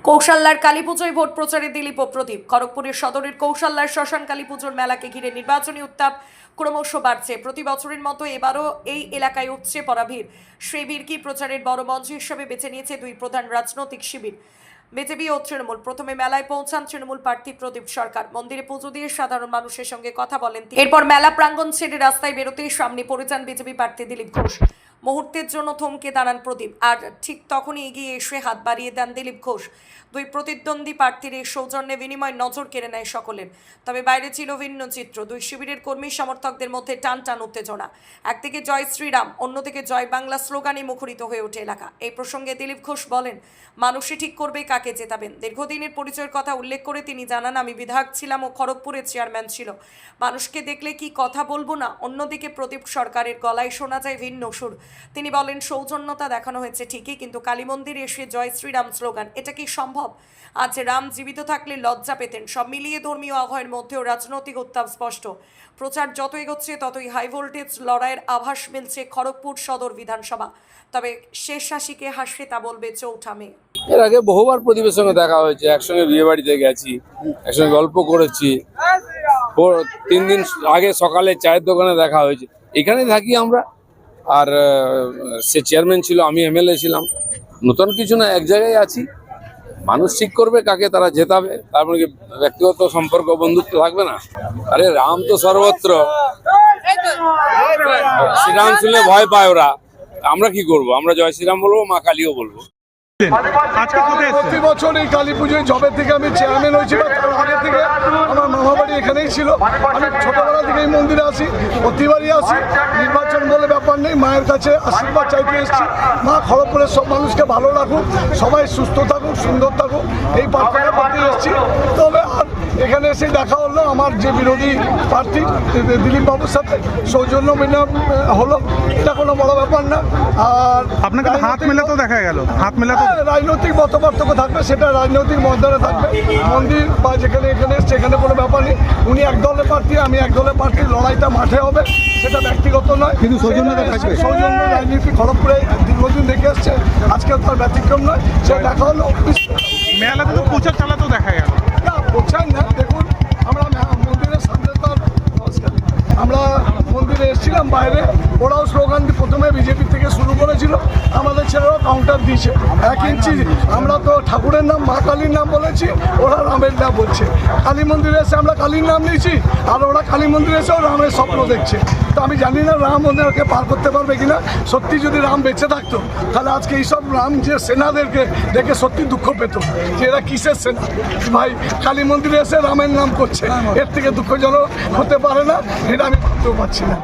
কৌশাল্যার কালীপুজোয় vote প্রচারে দিলীপ ও প্রদীপ। খড়গপুরের সদরের কৌশাল্যার শ্মশান কালীপুজোর মেলাকে ঘিরে নির্বাচনী উত্তাপ ক্রমশ বাড়ছে। প্রতি বছরের মতো এবারও এই এলাকায় উঠছে পড়া ভিড়। সেই ভিড়কে প্রচারের বড় মঞ্চ হিসেবে বেছে নিয়েছে দুই প্রধান রাজনৈতিক শিবির, বিজেপি ও তৃণমূল। প্রথমে মেলায় পৌঁছান তৃণমূল প্রার্থী প্রদীপ সরকার। মন্দিরে পুজো দিয়ে সাধারণ মানুষের সঙ্গে কথা বলেন। এরপর মেলা প্রাঙ্গণ ছেড়ে রাস্তায় বেরোতেই সামনে পড়ে যান বিজেপি প্রার্থী দিলীপ ঘোষ। মুহূর্তের জন্য থমকে দাঁড়ান প্রদীপ, আর ঠিক তখনই এগিয়ে এসে হাত বাড়িয়ে দেন দিলীপ ঘোষ। দুই প্রতিদ্বন্দ্বী প্রার্থীর এই সৌজন্যে বিনিময় নজর কেড়ে নেয় সকলের। তবে বাইরে ছিল ভিন্ন চিত্র। দুই শিবিরের কর্মী সমর্থকদের মধ্যে টান টান উত্তেজনা। একদিকে জয় শ্রীরাম, অন্যদিকে জয় বাংলা স্লোগানে মুখরিত হয়ে ওঠে এলাকা। এই প্রসঙ্গে দিলীপ ঘোষ বলেন, মানুষই ঠিক করবে কাকে জেতাবেন। দীর্ঘদিনের পরিচয়ের কথা উল্লেখ করে তিনি জানান, আমি বিধায়ক ছিলাম ও খড়গপুরের চেয়ারম্যান ছিল। মানুষকে দেখলে কি কথা বলবো না। অন্যদিকে প্রদীপ সরকারের গলায় শোনা যায় ভিন্ন সুর। তিনি বলেন, সৌজন্যতা দেখানো হয়েছে ঠিকই, কিন্তু কালী মন্দিরে এসে জয় শ্রীরাম স্লোগান, এটা কি সম্ভব? আজ রাম জীবিত থাকলে লজ্জা পেতেন। সব মিলিয়ে ধর্মীয় আবহের মধ্যেও রাজনৈতিক উত্তাপ স্পষ্ট। প্রচার যত এগোচ্ছে ততই হাই ভোল্টেজ লড়াইয়ের আভাস মিলছে খড়গপুর সদর বিধানসভা। তবে শেষ হাসিকে হাসলে তা বলবে চৌঠা মে। এর আগে বহুবার প্রদীপের সঙ্গে দেখা হয়েছে, একসঙ্গে বিয়ে বাড়িতে গেছি, একসঙ্গে গল্প করেছি। 3 দিন আগে সকালে চায়ের দোকানে দেখা হয়েছে। এখানে থাকি আমরা। আর সে চেয়ারম্যান ছিল, আমি এমএলএ ছিলাম। নতুন কিছু না, এক জায়গায় আছি। মানুষ ঠিক করবে কাকে তারা জেতাবে। তারপরে কি ব্যক্তিগত সম্পর্ক, বন্ধুত্ব থাকবে না? আরে রাম তো সর্বত্র। শ্রীরাম শুনলে ভয় পায় ওরা। আমরা কি করব? আমরা জয় শ্রীরাম বলবো, মা কালীও বলবো। প্রতি বছর এই কালী পুজোয় জবে থেকে আমি চেয়ারম্যান হয়েছিল, তার আগে থেকে আমার মামা বাড়ি এখানেই ছিল। আমি ছোটবেলা থেকে এই মন্দিরে আসি, প্রতিবারই আসি। নির্বাচন বলে ব্যাপার নেই, মায়ের কাছে আশীর্বাদ চাইতে এসেছি। মা খড়গপুরের সব মানুষকে ভালো রাখুক, সবাই সুস্থ থাকুক, সুন্দর থাকুক, এই প্রার্থনা করতে এসেছি। তবে আর এখানে এসে দেখা হলো আমার যে বিরোধী প্রার্থী দিলীপ বাবুর সাথে সৌজন্য হলো, এটা কোনো বড় ব্যাপার না। আর আপনাকে হাত মেলাতেও দেখা গেল, হাত মেলাতে রাজনৈতিক মতপার্থক্য থাকবে, সেটা রাজনৈতিক ময়দানে থাকবে। মন্দির বা যেখানে এখানে সেখানে কোনো ব্যাপার নেই। উনি এক দলের প্রার্থী, আমি এক দলের প্রার্থী। লড়াইটা মাঠে হবে, সেটা ব্যক্তিগত নয়, কিন্তু সৌজন্য রাজনীতি খড়গপুরে দীর্ঘদিন দেখে আসছে, আজকে তার ব্যতিক্রম নয়। সে দেখা হলো। মেলাতে তো প্রচার চালাতেও দেখা গেল। না, প্রচার না। দেখুন, আমরা মন্দিরের সামনে তো আমরা মন্দিরে এসেছিলাম বাইরে, ওরাও স্লোগান দিয়ে প্রথমে বিজেপি থেকে শুরু করেছিল, আমাদের ছেলেরাও কাউন্টার দিয়েছে 1 ইঞ্চি। আমরা তো ঠাকুরের নাম, মা কালীর নাম বলেছি, ওরা রামের নাম বলছে। কালী মন্দিরে এসে আমরা কালীর নাম নিয়েছি, আর ওরা কালী মন্দিরে এসেও রামের স্বপ্ন দেখছে। তো আমি জানি না রাম ওদেরকে পার করতে পারবে কিনা। সত্যি যদি রাম বেঁচে থাকতো, তাহলে আজকে এইসব রাম যে সেনাদেরকে দেখে সত্যি দুঃখ পেত যে এরা কিসের সেনা। ভাই, কালী মন্দিরে এসে রামের নাম করছে, এর থেকে দুঃখজনক হতে পারে না। এটা আমি ভাবতেও পারছি না।